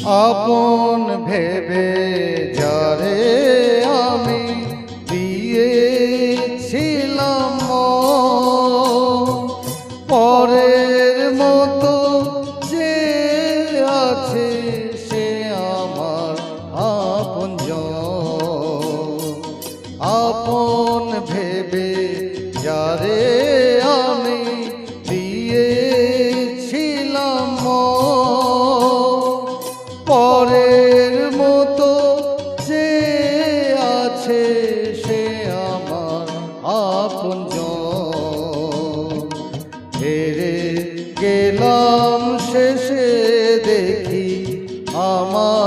আপন ভেবে যারে আমি দিয়েছিলাম পরের মতো যে আছে সে আমার আপনজন। আপন ভেবে যারে আমি দিয়েছিলাম পরের মতো যে আছে সে আমার আপনজন। হেরে গেলাম শেষে দেখি আমার